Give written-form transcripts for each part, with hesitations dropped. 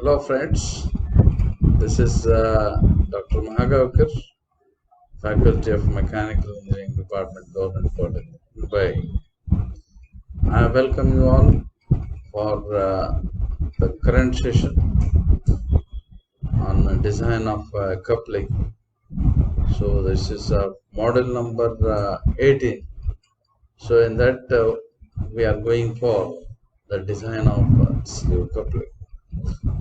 Hello friends, this is Dr. Mahagavkar, Faculty of Mechanical Engineering Department, Government Polytechnic, Dubai. I welcome you all for the current session on design of coupling. So this is model number 18. So in that we are going for the design of sleeve coupling.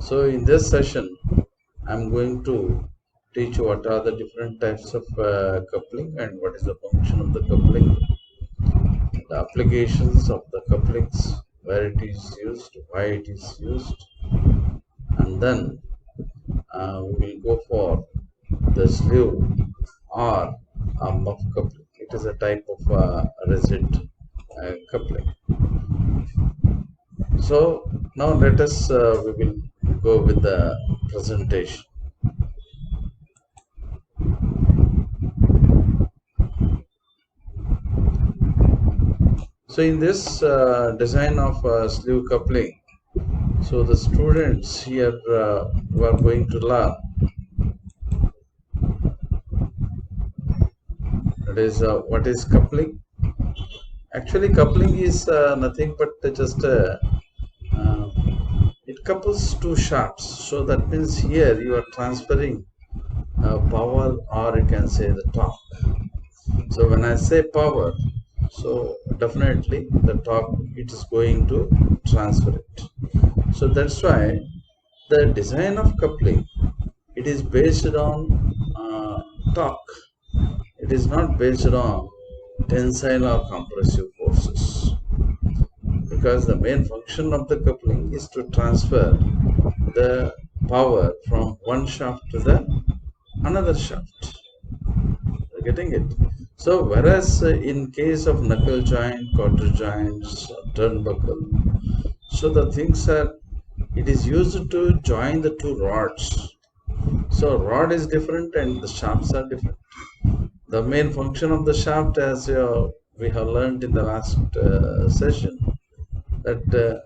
So in this session, I'm going to teach you what are the different types of coupling and what is the function of the coupling, the applications of the couplings, where it is used, why it is used, and then we will go for the sleeve or muff coupling. It is a type of rigid coupling. So now let us we will go with the presentation. So in this design of sleeve coupling, so the students here who are going to learn, that is what is coupling. Actually coupling is nothing but just uh, it couples two shafts. So that means here you are transferring power, or you can say the torque. So when I say power, so definitely the torque it is going to transfer it. So that's why the design of coupling, it is based on torque. It is not based on tensile or compressive forces, because the main function of the coupling is to transfer the power from one shaft to the another shaft. You're getting it? So whereas in case of knuckle joint, quarter joints, turnbuckle, so the things are, it is used to join the two rods. So rod is different and the shafts are different. The main function of the shaft, as we have learned in the last session, that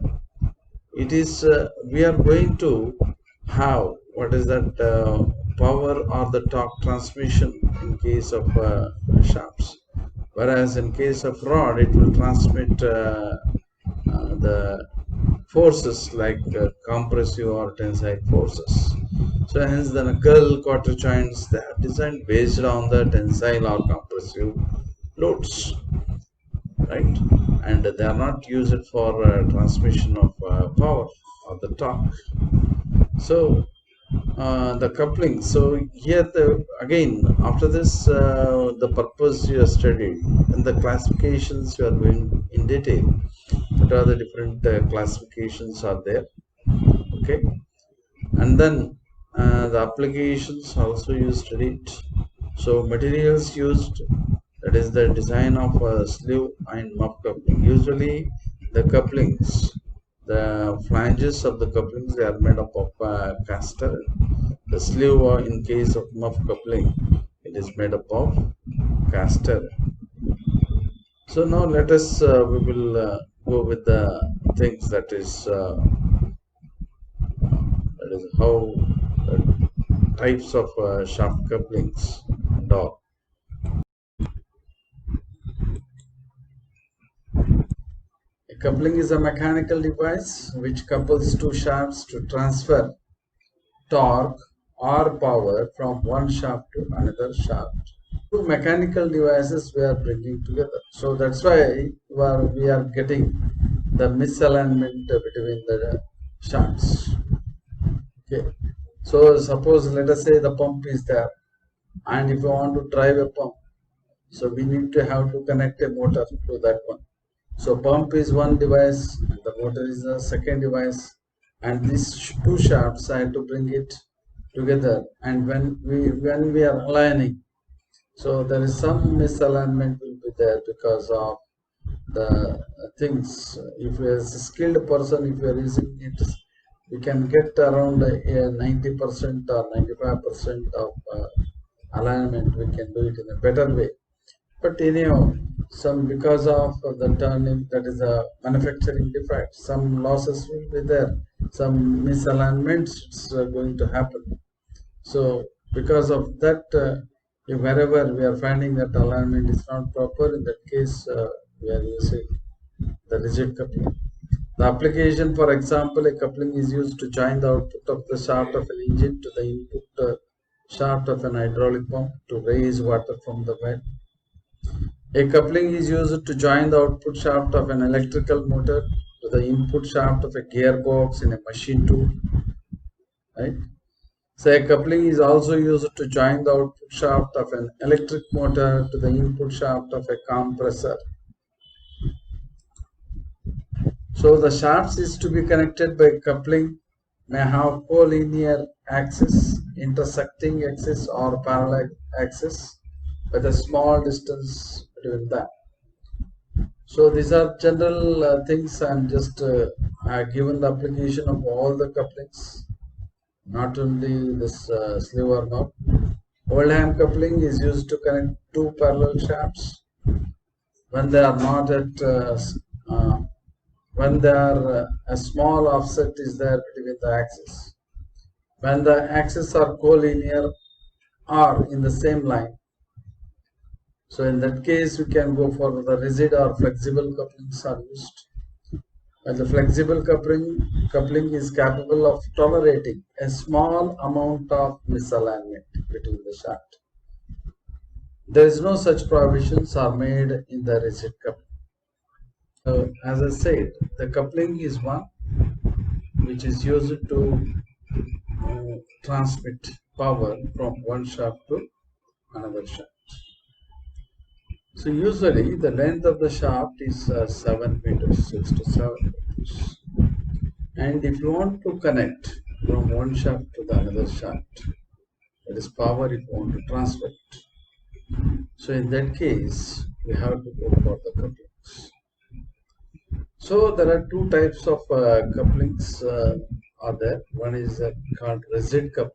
it is we are going to have what is that power or the torque transmission in case of shafts, whereas in case of rod it will transmit the forces like compressive or tensile forces. So hence the knuckle quarter joints, they are designed based on the tensile or compressive loads, right? And they are not used for transmission of power or the torque. So the coupling. So here again after this the purpose you have studied and the classifications you are going in detail. What are the different classifications are there? Okay, and then the applications also you studied. So materials used, that is the design of a sleeve and muff coupling. Usually the couplings, the flanges of the couplings, they are made up of caster. The sleeve in case of muff coupling, it is made up of caster. So now let us we will go with the things, that is how types of shaft couplings and all. A coupling is a mechanical device which couples two shafts to transfer torque or power from one shaft to another shaft. Two mechanical devices we are bringing together. So that's why we are getting the misalignment between the shafts. Okay. So suppose let us say the pump is there, and if you want to drive a pump, so we need to have to connect a motor to that one. So pump is one device and the motor is the second device, and these two shafts I have to bring it together, and when we are aligning, so there is some misalignment will be there because of the things. If you are a skilled person, if you are using it, we can get around 90% or 95% of alignment. We can do it in a better way. But anyhow, some because of the turning, that is a manufacturing defect, some losses will be there. some misalignments going to happen. So because of that, if wherever we are finding that alignment is not proper, in that case we are using the rigid coupling. The application, for example, a coupling is used to join the output of the shaft of an engine to the input shaft of an hydraulic pump to raise water from the well. A coupling is used to join the output shaft of an electrical motor to the input shaft of a gearbox in a machine tool. Right? So a coupling is also used to join the output shaft of an electric motor to the input shaft of a compressor. So the shafts is to be connected by coupling may have collinear axis, intersecting axis or parallel axis with a small distance between them. So these are general things. I'm just given the application of all the couplings, not only this sleeve or knob. Oldham coupling is used to connect two parallel shafts when they are not at when they are a small offset is there between the axes. When the axes are collinear or in the same line, so in that case we can go for the rigid or flexible couplings are used. And the flexible coupling is capable of tolerating a small amount of misalignment between the shaft. There is no such provisions are made in the rigid coupling. So as I said, the coupling is one which is used to transmit power from one shaft to another shaft. So usually the length of the shaft is 7 meters, 6 to 7 meters. And if you want to connect from one shaft to the another shaft, that is power if you want to transfer it. So in that case, we have to go for the couplings. So there are two types of couplings are there. One is called rigid coupling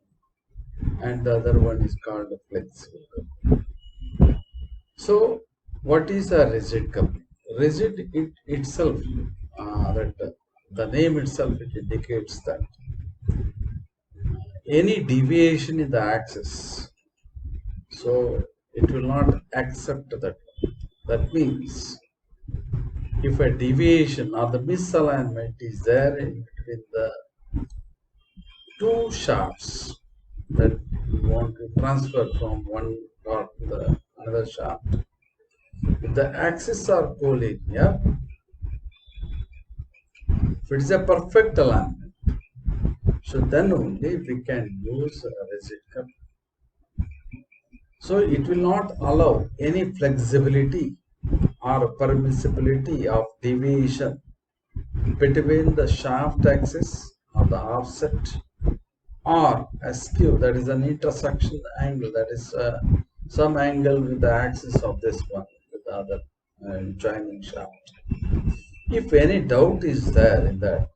and the other one is called flexible coupling. So what is a rigid coupling? Rigid itself, the name itself it indicates that any deviation in the axis, so it will not accept that. That means if a deviation or the misalignment is there in between the two shafts that we want to transfer from one dot to the another shaft, if the axes are collinear, if it is a perfect alignment, so then only we can use a rigid coupling. So it will not allow any flexibility or permissibility of deviation between the shaft axis or the offset or askew, that is an intersection angle, that is some angle with the axis of this one with the other joining shaft. If any doubt is there in that,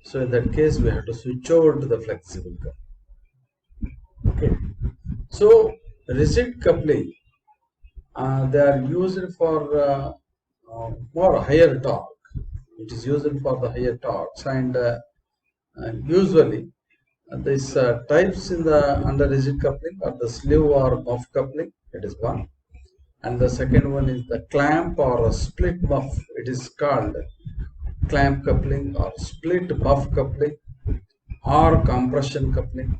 so in that case we have to switch over to the flexible coupling. Okay, so rigid coupling they are used for more higher torque. It is used for the higher torques and usually these types in the under rigid coupling are the sleeve or muff coupling. It is one, and the second one is the clamp or a split muff. It is called clamp coupling or split muff coupling or compression coupling.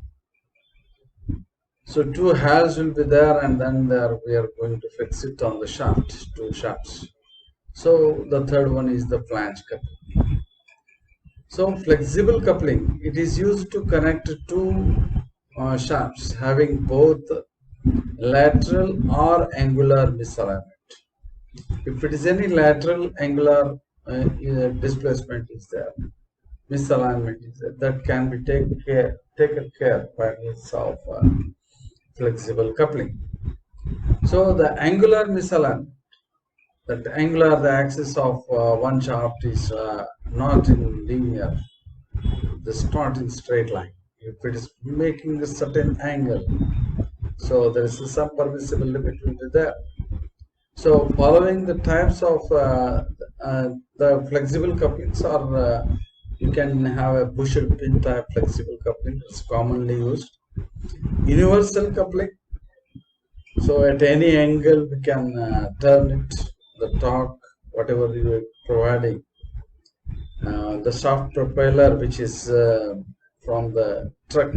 So two halves will be there, and then there we are going to fix it on the shaft, two shafts. So the third one is the flange coupling. So flexible coupling, it is used to connect two shafts having both lateral or angular misalignment. If it is any lateral angular displacement is there, misalignment is there, that can be taken care by means of flexible coupling. So the angular misalignment, that angular, the axis of one shaft is not in linear, this not in straight line. If it is making a certain angle, so there is some permissible limit will be there. So following the types of the flexible couplings are you can have a pusher pin type flexible coupling. It's commonly used. Universal coupling. So at any angle we can turn it, the torque, whatever you are providing. The shaft propeller, which is from the truck,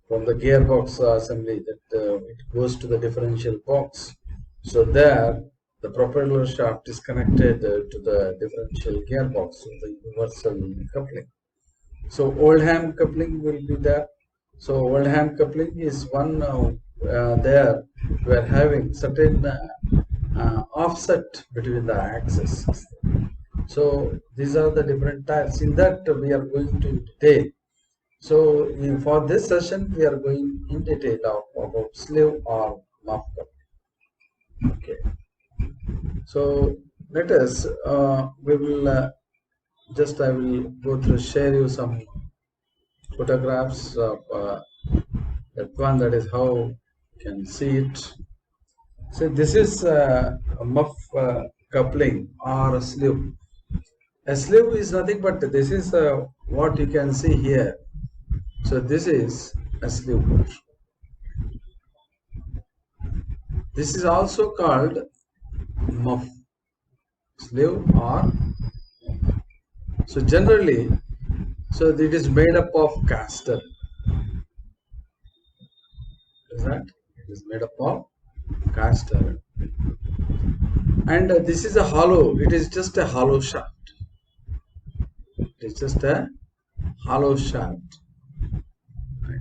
from the gearbox assembly, that it goes to the differential box. So there, the propeller shaft is connected to the differential gearbox, so the universal coupling. So Oldham coupling will be there. So Oldham coupling is one there we are having certain offset between the axes. So these are the different types. In that we are going to detail. So for this session we are going in detail about sleeve or muff coupling. Okay. So let us we will I will go through, share you some photographs of that one, that is how you can see it. So this is a muff coupling or a sleeve. A sleeve is nothing but this is what you can see here. So this is a sleeve. This is also called muff, sleeve or. So generally, so it is made up of caster. Is that? It is made up of caster. And this is a hollow. It is just a hollow shaft. It is just a hollow shaft. Right.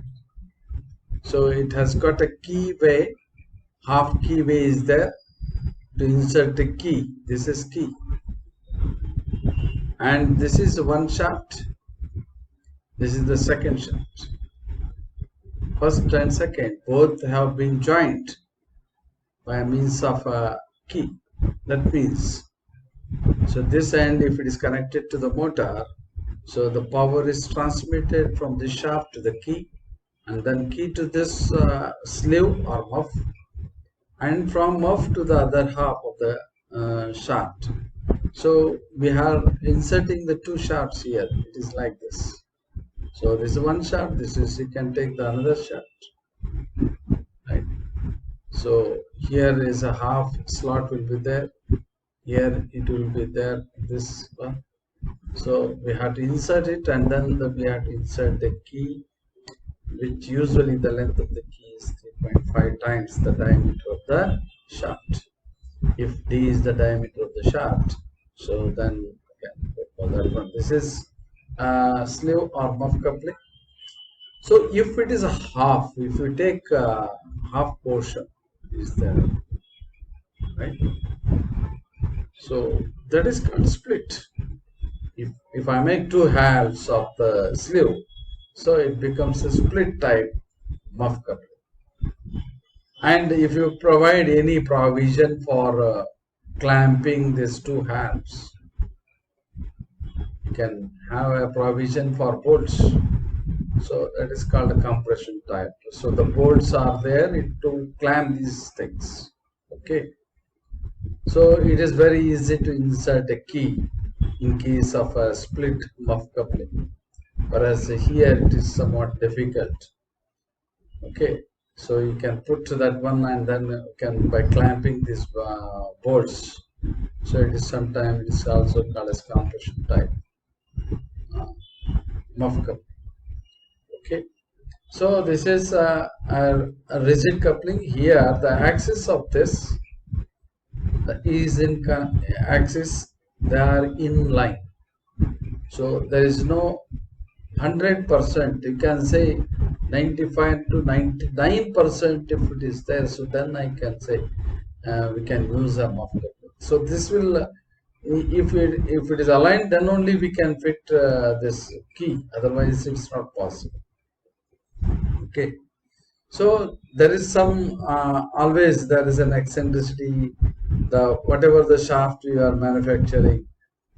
So it has got a keyway. Half keyway is there to insert a key. This is key. And this is one shaft. This is the second shaft. First and second both have been joined by means of a key. That means, so this end, if it is connected to the motor, so the power is transmitted from this shaft to the key, and then key to this sleeve or muff, and from muff to the other half of the shaft. So we are inserting the two shafts here. It is like this. So this is one shaft. This is, you can take the another shaft. Right. So here is a half slot will be there. Here it will be there. This one. So we have to insert it, and then we have to insert the key, which usually the length of the key is 3.5 times the diameter of the shaft. If D is the diameter of the shaft, so then for that one, this is sleeve or muff coupling. So if it is a half, if you take half portion is there, right? So that is called split. If I make two halves of the sleeve, so it becomes a split type muff coupling. And if you provide any provision for clamping these two halves, you can have a provision for bolts. So that is called a compression type. So the bolts are there to clamp these things. Okay. So it is very easy to insert a key in case of a split muff coupling, whereas here it is somewhat difficult. Okay, so you can put that one, and then you can, by clamping these bolts. So it is sometimes it is also called as compression type muff coupling. Okay, so this is a rigid coupling. Here the axis of this is in axis, they are in line. So there is no 100%, you can say 95 to 99% if it is there. So then I can say we can use a muff coupling. So this will, if it is aligned, then only we can fit this key. Otherwise, it's not possible. Okay. So there is some always there is an eccentricity. The whatever the shaft you are manufacturing,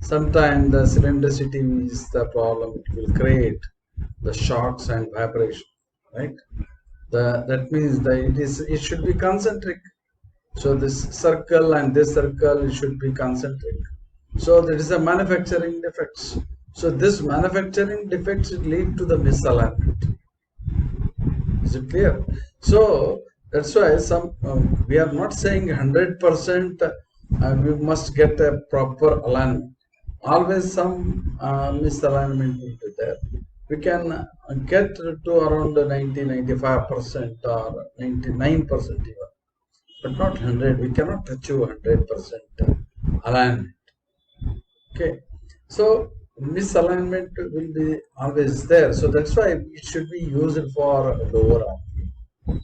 sometimes the cylindricity is the problem. It will create the shocks and vibration, right? That means that it should be concentric. So this circle and this circle should be concentric. So there is a manufacturing defects. So this manufacturing defects lead to the misalignment. Is it clear? So that's why we are not saying 100% we must get a proper alignment. Always some misalignment will be there. We can get to around 90-95% or 99% even, but not 100. We cannot achieve 100% alignment. Okay, so misalignment will be always there. So that's why it should be used for lower RPM.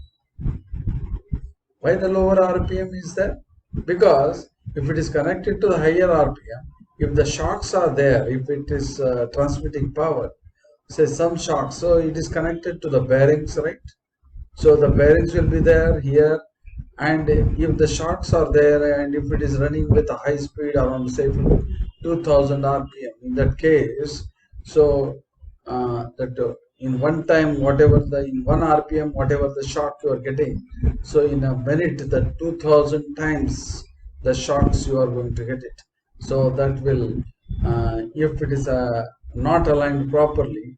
Why the lower RPM is there? Because if it is connected to the higher RPM, if the shocks are there, if it is transmitting power, say some shocks, so it is connected to the bearings, right? So the bearings will be there here, and if the shocks are there, and if it is running with a high speed around say 2000 rpm, in that case, so that in one time, whatever the in 1 rpm, whatever the shock you are getting, so in a minute, the 2000 times the shocks you are going to get it. So that will, if it is not aligned properly,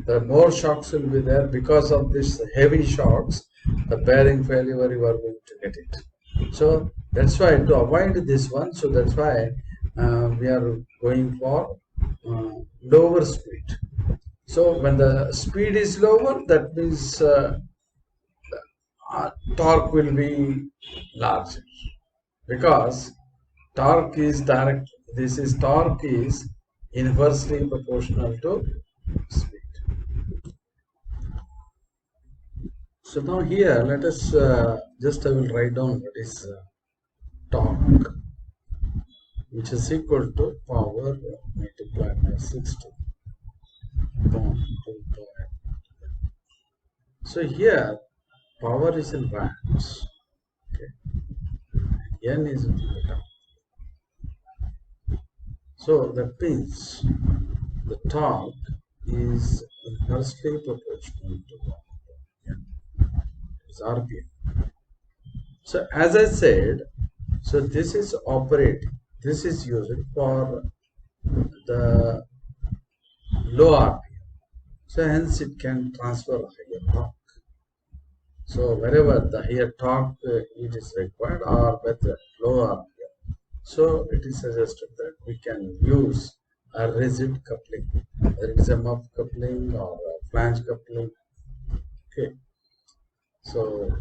the more shocks will be there. Because of this heavy shocks, the bearing failure, you are going to get it. So that's why, to avoid this one, so that's why we are going for lower speed. So when the speed is lower, that means torque will be larger, because torque is direct. Torque is inversely proportional to speed. So now here, let us I will write down what is torque, which is equal to power multiplied by 60. So here, power is in watts. Okay. N is in meter. So that means the torque is inversely proportional to N. Is RPM. So as I said, so this is operating. This is used for the low RPM. So hence it can transfer higher torque. So wherever the higher torque it is required, or with the low RPM, so it is suggested that we can use a rigid coupling, whether it is a muff coupling or a flange coupling. Okay. So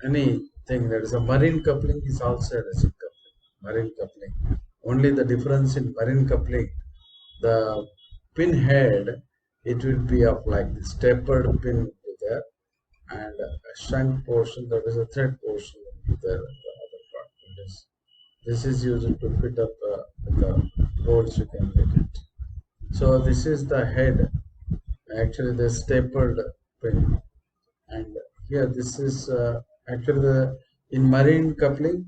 anything that is a marine coupling is also a rigid coupling. Marine coupling. Only the difference in marine coupling, the pin head, it will be of like this tapered pin will be there, and a shank portion, that is a thread portion, will be there. The other part. This is used to fit up the bolts you can get it. So this is the head, actually the tapered pin, and here this is actually in marine coupling,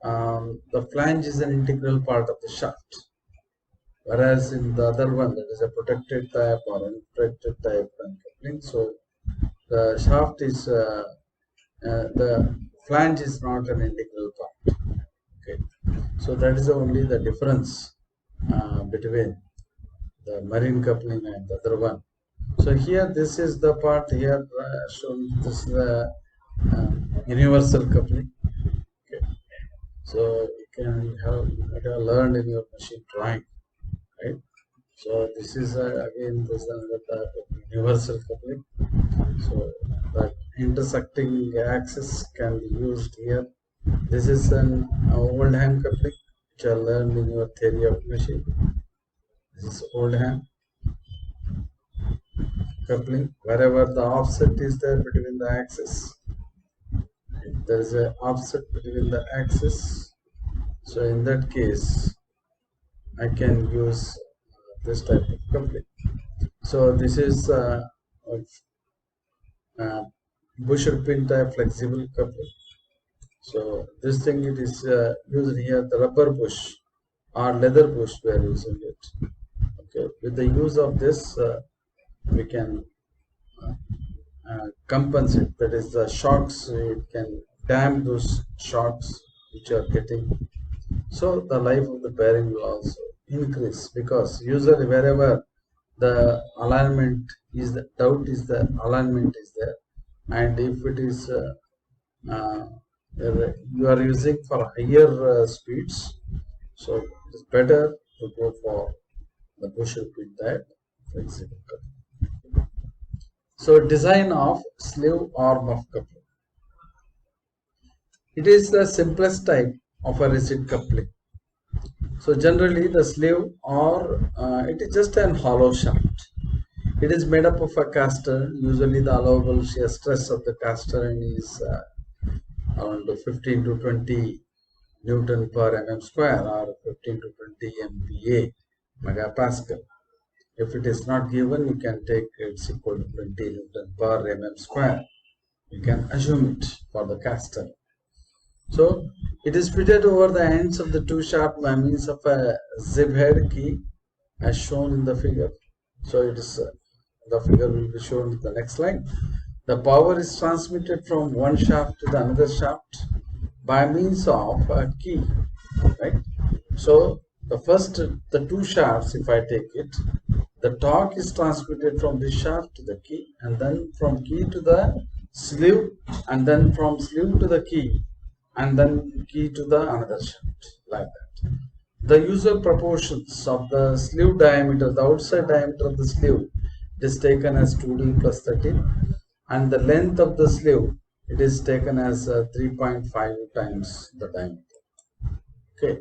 the flange is an integral part of the shaft. Whereas in the other one, that is a protected type or unprotected type coupling, so the shaft is the flange is not an integral part. Okay, so that is only the difference between the marine coupling and the other one. So here, this is the part here shown. This is the universal coupling. Okay, so you have learned in your machine drawing, right? So this is again, this is another type of universal coupling. So the intersecting axis can be used here. This is an Oldham coupling, which I learned in your theory of machine. This is Oldham coupling. Wherever the offset is there between the axis, if there is an offset between the axis, so in that case, I can use this type of coupling. So this is Busher pin type flexible coupling. So this thing, it is used here, the rubber bush or leather bush we are using it. Okay, with the use of this, we can compensate. That is the shocks. It can dam those shocks which you are getting. So the life of the bearing will also increase, because usually wherever the alignment is the doubt is the alignment is there, and if it is uh, you are using for higher speeds, so it is better to go for the bushel pit type flexible coupling. So design of sleeve or muff coupling. It is the simplest type of a rigid coupling. So generally the sleeve or it is just an hollow shaft. It is made up of a caster. Usually the allowable shear stress of the caster is around 15 to 20 Newton per mm square or 15 to 20 MPa megapascal. If it is not given, you can take it's equal to 20 Newton per mm square. You can assume it for the caster. So it is fitted over the ends of the two shaft by means of a zip head key as shown in the figure. So it is the figure will be shown in the next line. The power is transmitted from one shaft to the another shaft by means of a key, right? So the two shafts, if I take it, the torque is transmitted from this shaft to the key, and then from key to the sleeve, and then from sleeve to the key, and then key to the another shaft, like that. The usual proportions of the sleeve diameter, the outside diameter of the sleeve, it is taken as 2d plus 13, and the length of the sleeve, it is taken as 3.5 times the diameter. Okay,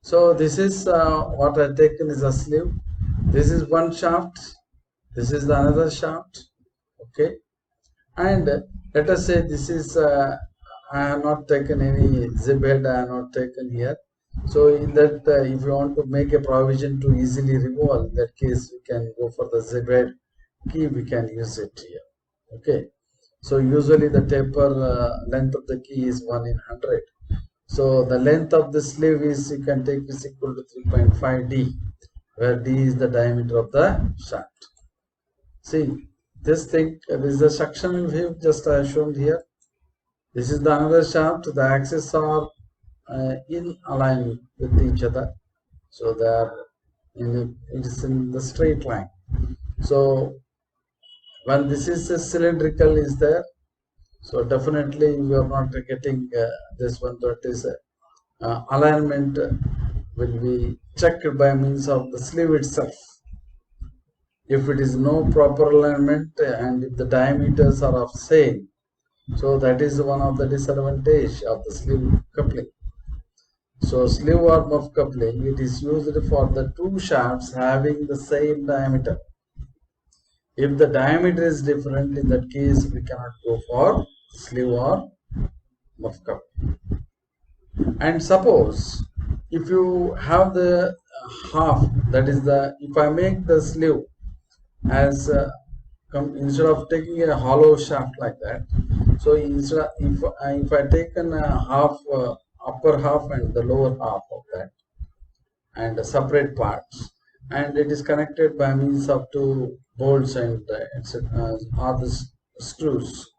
so this is what I taken is a sleeve. This is one shaft, this is the another shaft. Okay, and let us say this is I have not taken any zip head, I have not taken here. So in that if you want to make a provision to easily remove, in that case we can go for the zip head key, we can use it here. Okay, so usually the taper length of the key is 1 in 100. So the length of the sleeve is, you can take is equal to 3.5 d, where d is the diameter of the shaft. See this thing, this is the suction wave just I shown here. This is the another shaft. The axes are in alignment with each other, so they are it is in the straight line. So when this is a cylindrical is there, so definitely you are not getting this one, that is alignment will be checked by means of the sleeve itself. If it is no proper alignment and if the diameters are of same, so that is one of the disadvantage of the sleeve coupling. So sleeve or muff coupling, it is used for the two shafts having the same diameter. If the diameter is different, in that case we cannot go for sleeve or muff coupling. And suppose if you have the half, that is the, if I make the sleeve as instead of taking a hollow shaft like that, so instead if I taken a half upper half and the lower half of that and separate parts, and it is connected by means of two bolts and other screws,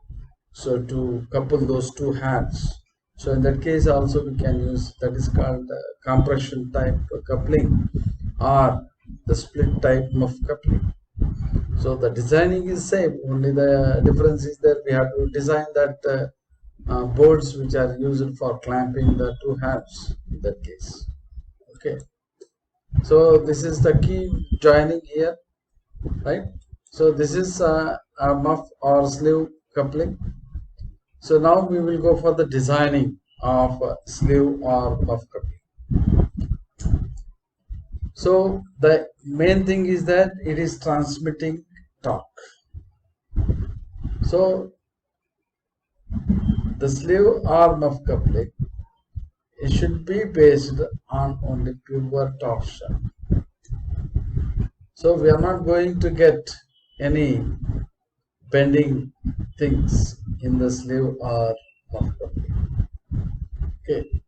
so to couple those two halves. So in that case also we can use, that is called compression type coupling or the split type of coupling. So the designing is same, only the difference is that we have to design that bolts which are used for clamping the two halves in that case. Okay, so this is the key joining here, right? So this is a muff or sleeve coupling. So now we will go for the designing of sleeve or muff coupling. So the main thing is that it is transmitting torque. So the sleeve or muff coupling, it should be based on only pure torsion. So we are not going to get any bending things in the sleeve or muff coupling. Okay,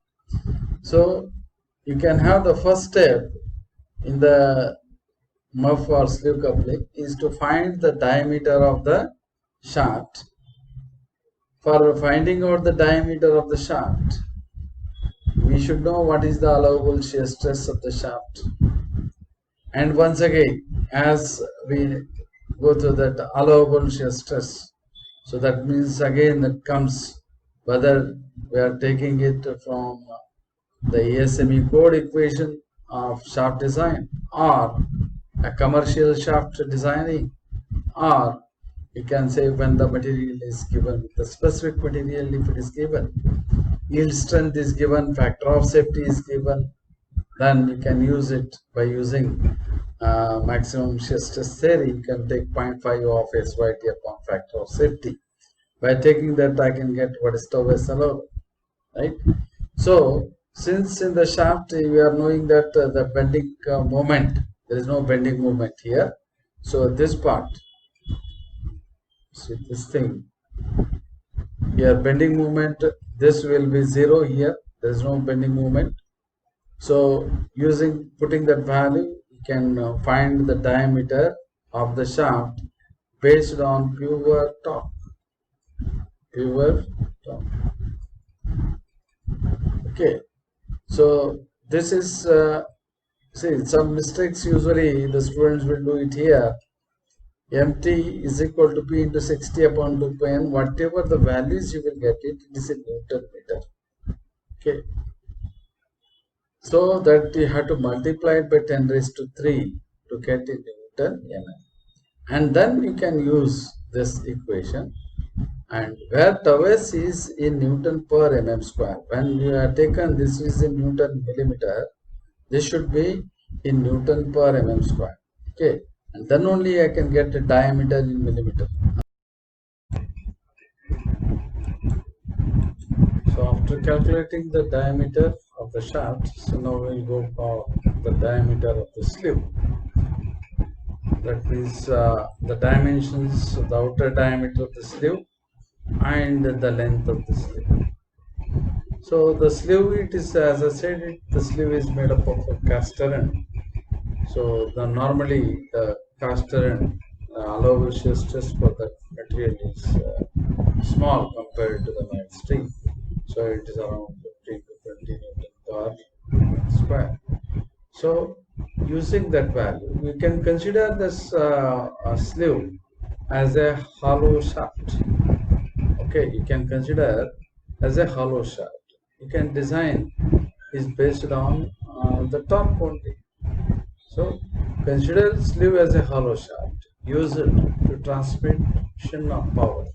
so you can have the first step in the muff or sleeve coupling is to find the diameter of the shaft. For finding out the diameter of the shaft, we should know what is the allowable shear stress of the shaft. And once again, as we go to that allowable shear stress, so that means again that comes whether we are taking it from the ASME code equation of shaft design, or a commercial shaft designing, or you can say when the material is given, the specific material if it is given, yield strength is given, factor of safety is given, then you can use it by using maximum shear stress theory. You can take 0.5 of SYT upon factor of safety. By taking that, I can get what is tau s allowed, right? So, since in the shaft we are knowing that the bending moment, there is no bending moment here. So, this part, see this thing here, bending moment, this will be 0 here. There is no bending moment. So, putting that value, you can find the diameter of the shaft based on pure torque. Pure torque. Okay. So this is see, some mistakes usually the students will do it here. Mt is equal to P into 60 upon 2 pi n. Whatever the values you will get it is in Newton meter. Okay. So that you have to multiply it by 10 raised to 3 to get it Newton mm. And then you can use this equation. And where tau s is in Newton per mm square. When you have taken this is in Newton millimeter, this should be in Newton per mm square. Okay, and then only I can get the diameter in millimeter. So after calculating the diameter of the shaft, so now we'll go for the diameter of the sleeve. That means the dimensions of the outer diameter of the sleeve and the length of the sleeve. So the sleeve, it is, as I said, the sleeve is made up of a cast iron. So normally the cast iron allowable shear stress for that material is small compared to the knife steel. So it is around 15 to 20 Newton per square. So using that value, we can consider this sleeve as a hollow shaft. Okay, you can consider as a hollow shaft. You can design is based on the torque only. So consider sleeve as a hollow shaft. Use it to transmission of power.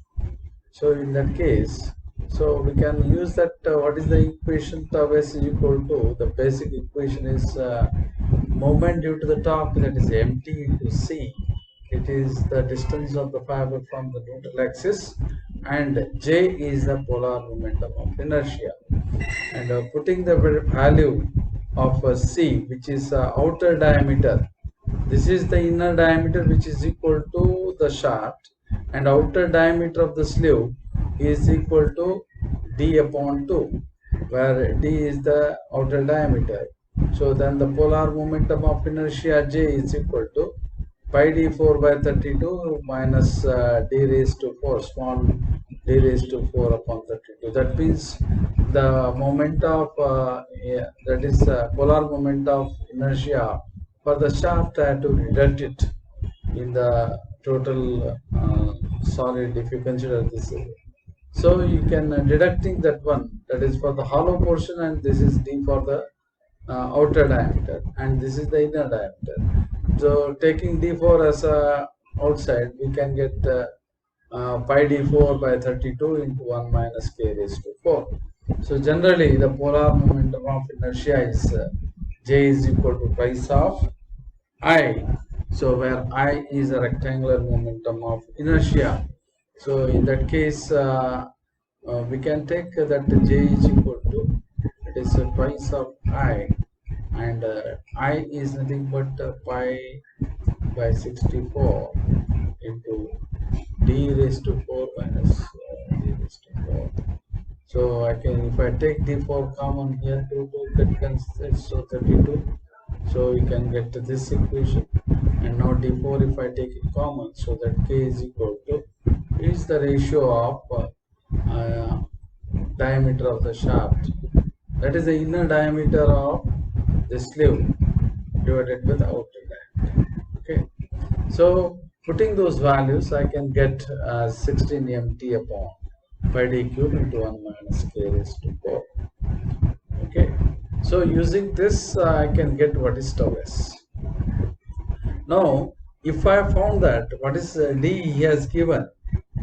So in that case, so we can use that. What is the equation? Tau s is equal to, the basic equation is moment due to the torque, that is mt into c. It is the distance of the fiber from the neutral axis, and J is the polar momentum of inertia. And putting the value of C, which is outer diameter, this is the inner diameter which is equal to the shaft, and outer diameter of the sleeve is equal to D upon 2, where D is the outer diameter. So then the polar momentum of inertia J is equal to pi d4 by 32 minus d raised to 4, small d raised to 4 upon 32. That means the moment of that is polar moment of inertia for the shaft, I have to deduct it in the total solid if you consider this. So you can deducting that one, that is for the hollow portion, and this is d for the outer diameter, and this is the inner diameter. So taking d4 as a outside, we can get pi d4 by 32 into 1 minus k raised to 4. So generally the polar momentum of inertia is J is equal to twice of I. So where I is a rectangular momentum of inertia. So in that case we can take that J is equal to, it is twice of I, and I is nothing but pi by 64 into d raised to 4 minus d raised to 4. So I can, if I take d4 common here, 2 that comes, so 32. So you can get this equation, and now d4 if I take it common, so that k is equal to, is the ratio of diameter of the shaft, that is the inner diameter of the sleeve divided by the outer diameter. So putting those values, I can get 16 mt upon pi d cube into 1 minus k raised to 4. Okay. So using this, I can get what is tau s. Now, if I found that what is d he has given,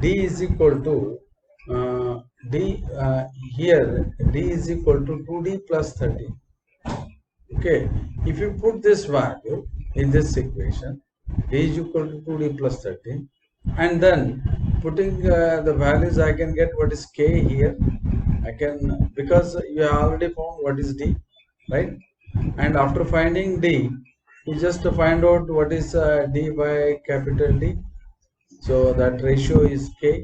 d is equal to d here d is equal to 2d plus 13. Okay, if you put this value in this equation, d is equal to 2d plus 13, and then putting the values, I can get what is k here. I can, because you have already found what is d, right? And after finding d, you just find out what is d by capital D. So that ratio is k,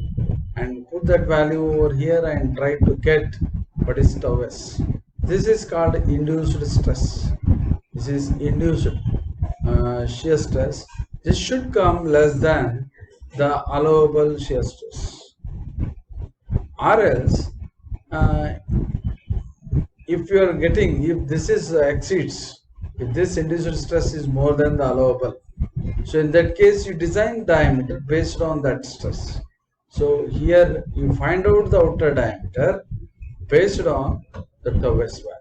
and put that value over here and try to get what is tau s. This is called induced stress. This is induced shear stress. This should come less than the allowable shear stress, or else if you are getting, if this is exceeds, if this induced stress is more than the allowable, so in that case you design diameter based on that stress. So here you find out the outer diameter based on the tau s value.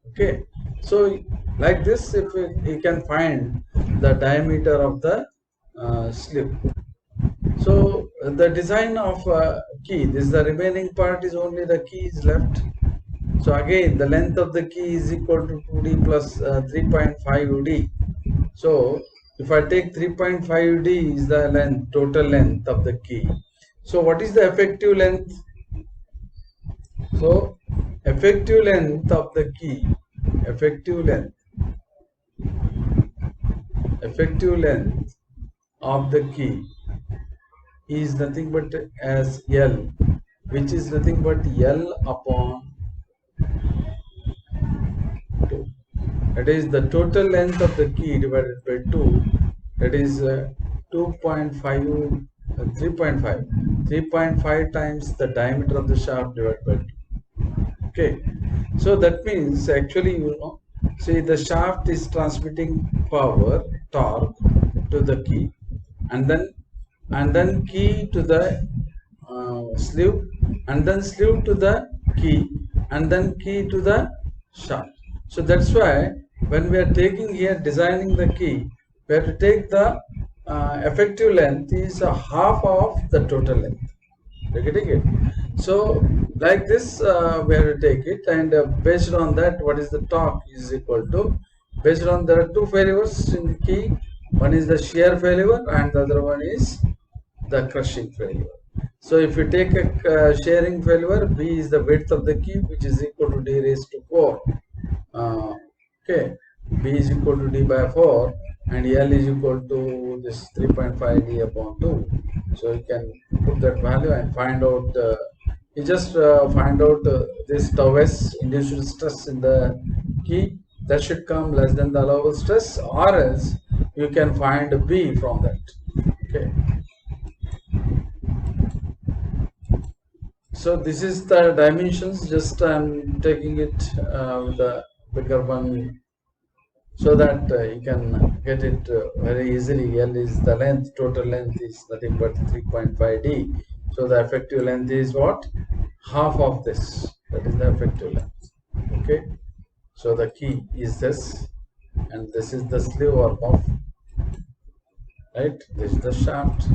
Okay, so like this, if you can find the diameter of the sleeve. So the design of key, this is the remaining part, is only the key is left. So again, the length of the key is equal to 2d plus 3.5d. So if I take 3.5d is the length, total length of the key. So what is the effective length? So effective length of the key, effective length of the key is nothing but as L, which is nothing but L upon 2. That is the total length of the key divided by 2. That is 2.5, 3.5 times the diameter of the shaft divided by 2. Okay, so that means actually, see, the shaft is transmitting power, torque, to the key, and then key to the sleeve, and then sleeve to the key, and then key to the shaft. So that's why when we are taking here, designing the key, we have to take the effective length is half of the total length. You're getting it? So like this, we have to take it, and based on that, what is the torque is equal to, based on, there are two failures in the key. One is the shear failure and the other one is the crushing failure. So if you take a shearing failure, B is the width of the key, which is equal to d raised to 4. Okay, B is equal to d by 4, and L is equal to this 3.5 d upon 2. So you can put that value and find out, you just find out this tau s, induced stress in the key, that should come less than the allowable stress, or else you can find B from that. Okay. So this is the dimensions, just I'm taking it with the bigger one, so that you can get it very easily. L is the length, total length is nothing but 3.5d. So the effective length is what? Half of this. That is the effective length. Okay. So the key is this, and this is the sleeve or muff. Right. This is the shaft.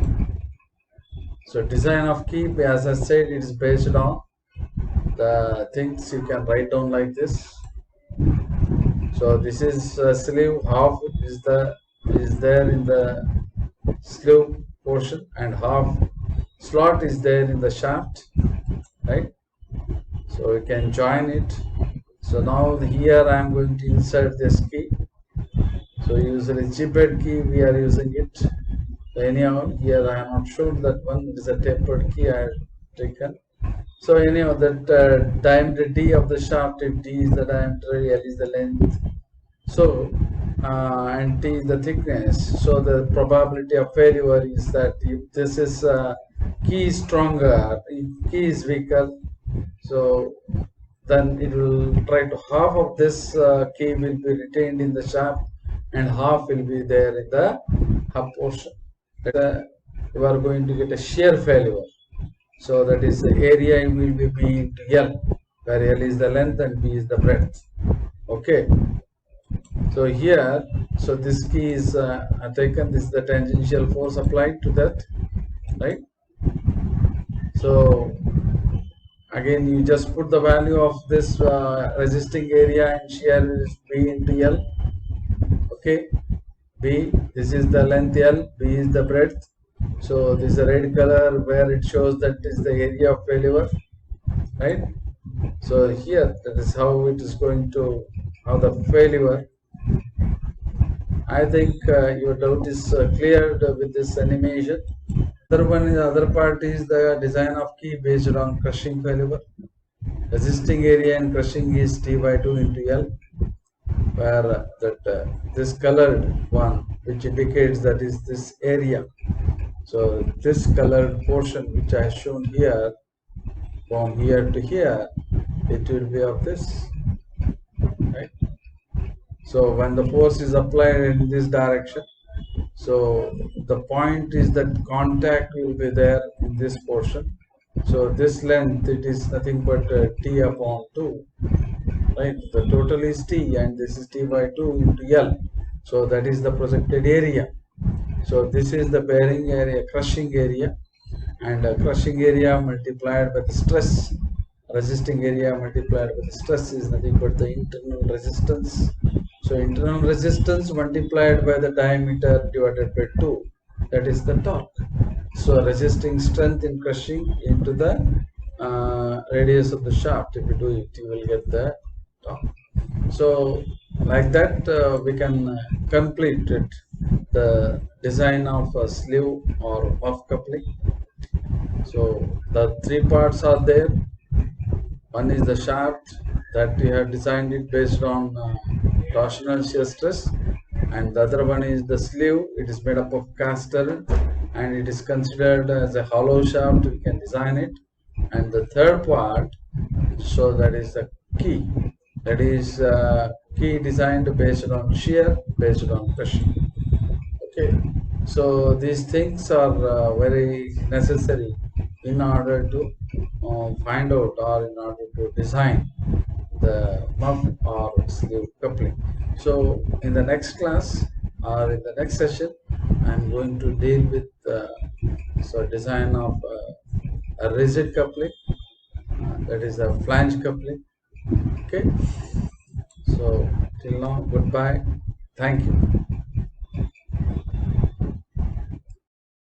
So design of key, as I said, it is based on the things you can write down like this. So this is sleeve, half is there in the sleeve portion, and half slot is there in the shaft, right? So you can join it. So now here I am going to insert this key. So usually chiped key we are using it. So anyhow, here I am not sure that one is a tapered key I have taken. So anyhow, that diameter d of the shaft, if d is the diameter, L is the length, so and t is the thickness. So the probability of failure is that if this is key is stronger, if key is weaker, so then it will try to, half of this key will be retained in the shaft and half will be there in the hub portion. you are going to get a shear failure. So that is the area will be B into L, where L is the length and B is the breadth. Okay. So here, so this key is taken, this is the tangential force applied to that, right? So again, you just put the value of this resisting area and shear is B into L. Okay, B, this is the length L, B is the breadth. So this is the red color where it shows that is the area of failure, right? So here, that is how it is going to, how the failure. I think your doubt is cleared with this animation. The other part is the design of key based on crushing failure. Resisting area and crushing is T by 2 into L, where this colored one, which indicates that is this area. So this colored portion which I have shown here, from here to here, it will be of this, right? So when the force is applied in this direction, so the point is that contact will be there in this portion. So this length, it is nothing but T upon 2, right? The total is T and this is T by 2 into L. So that is the projected area. So this is the bearing area, crushing area, and crushing area multiplied by the stress, resisting area multiplied by the stress is nothing but the internal resistance. So internal resistance multiplied by the diameter divided by 2, that is the torque. So resisting strength in crushing into the radius of the shaft. If you do it, you will get the torque. So like that we can complete it, the design of a sleeve or muff coupling. So the three parts are there. One is the shaft that we have designed it based on torsional shear stress, and the other one is the sleeve. It is made up of cast iron and it is considered as a hollow shaft. We can design it. And the third part, so that is the key. That is key designed based on shear, based on crushing. Okay, so these things are very necessary in order to find out or in order to design the muff or sleeve coupling. So in the next class or in the next session, I'm going to deal with so design of a rigid coupling, that is a flange coupling. Okay, so till now, goodbye, thank you.